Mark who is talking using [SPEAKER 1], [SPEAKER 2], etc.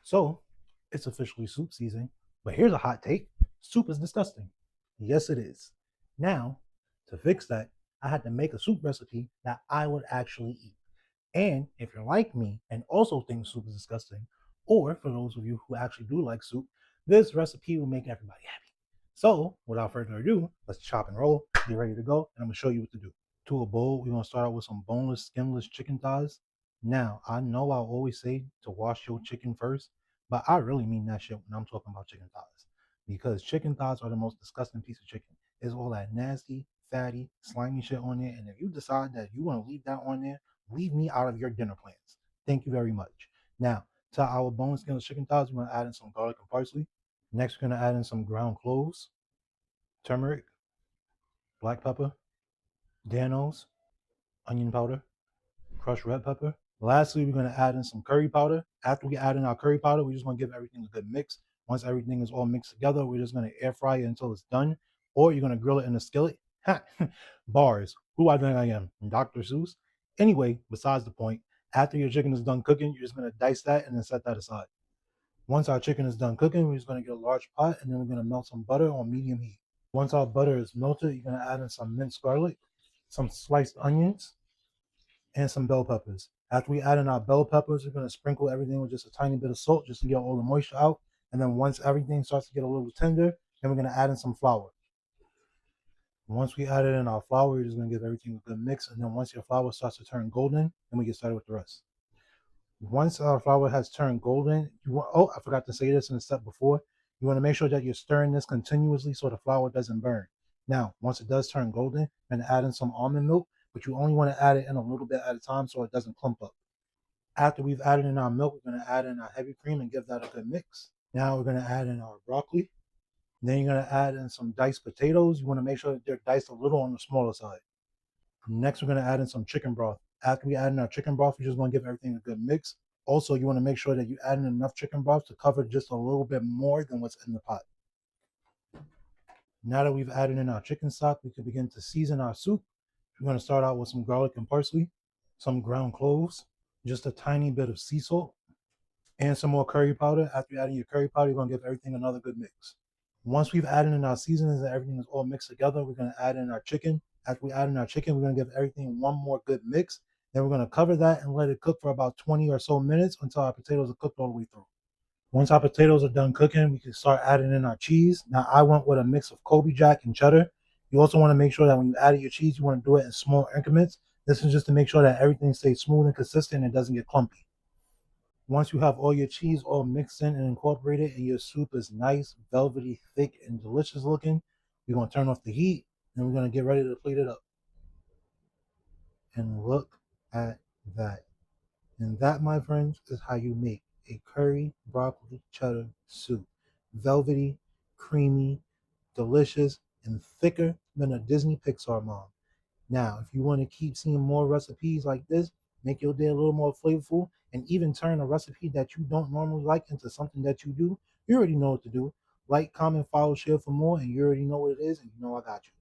[SPEAKER 1] So, it's officially soup season, but here's a hot take: soup is disgusting. Yes, it is. Now, to fix that, I had to make a soup recipe that I would actually eat. And if you're like me and also think soup is disgusting, or for those of you who actually do like soup, this recipe will make everybody happy. So, without further ado, let's chop and roll, get ready to go, and I'm gonna show you what to do. To a bowl, we're gonna start out with some boneless, skinless chicken thighs. Now, I know I always say to wash your chicken first, but I really mean that shit when I'm talking about chicken thighs. Because chicken thighs are the most disgusting piece of chicken. It's all that nasty, fatty, slimy shit on there. And if you decide that you want to leave that on there, leave me out of your dinner plans. Thank you very much. Now, to our boneless, skinless chicken thighs, we're gonna add in some garlic and parsley. Next, we're gonna add in some ground cloves, turmeric, black pepper, Danos, onion powder, crushed red pepper. Lastly, we're gonna add in some curry powder. After we add in our curry powder, we're just gonna give everything a good mix. Once everything is all mixed together, we're just gonna air fry it until it's done, or you're gonna grill it in a skillet. Bars. Who I think I am? Dr. Seuss. Anyway, besides the point, after your chicken is done cooking, you're just gonna dice that and then set that aside. Once our chicken is done cooking, we're just gonna get a large pot and then we're gonna melt some butter on medium heat. Once our butter is melted, you're gonna add in some minced garlic, some sliced onions, and some bell peppers. After we add in our bell peppers, we're going to sprinkle everything with just a tiny bit of salt just to get all the moisture out. And then once everything starts to get a little tender, then we're going to add in some flour. Once we add it in our flour, we're just going to give everything a good mix. And then once your flour starts to turn golden, then we get started with the rest. Once our flour has turned golden, I forgot to say this in the step before. You want to make sure that you're stirring this continuously so the flour doesn't burn. Now, once it does turn golden, then add in some almond milk, but you only want to add it in a little bit at a time so it doesn't clump up. After we've added in our milk, we're going to add in our heavy cream and give that a good mix. Now we're going to add in our broccoli. Then you're going to add in some diced potatoes. You want to make sure that they're diced a little on the smaller side. Next, we're going to add in some chicken broth. After we add in our chicken broth, we're just going to give everything a good mix. Also, you want to make sure that you add in enough chicken broth to cover just a little bit more than what's in the pot. Now that we've added in our chicken stock, we can begin to season our soup. We're going to start out with some garlic and parsley, some ground cloves, just a tiny bit of sea salt, and some more curry powder. After you add in your curry powder, you're going to give everything another good mix. Once we've added in our seasonings and everything is all mixed together, we're going to add in our chicken. After we add in our chicken, we're going to give everything one more good mix. Then we're going to cover that and let it cook for about 20 or so minutes until our potatoes are cooked all the way through. Once our potatoes are done cooking, we can start adding in our cheese. Now, I went with a mix of Kobe Jack and cheddar. You also want to make sure that when you add your cheese, you want to do it in small increments. This is just to make sure that everything stays smooth and consistent and doesn't get clumpy. Once you have all your cheese all mixed in and incorporated and your soup is nice, velvety, thick, and delicious looking, we're going to turn off the heat and we're going to get ready to plate it up. And look at that. And that, my friends, is how you make a curry broccoli cheddar soup. Velvety, creamy, delicious, and thicker than a Disney Pixar mom. Now, if you want to keep seeing more recipes like this, make your day a little more flavorful, and even turn a recipe that you don't normally like into something that you do, you already know what to do. Like, comment, follow, share for more, and you already know what it is, and you know I got you.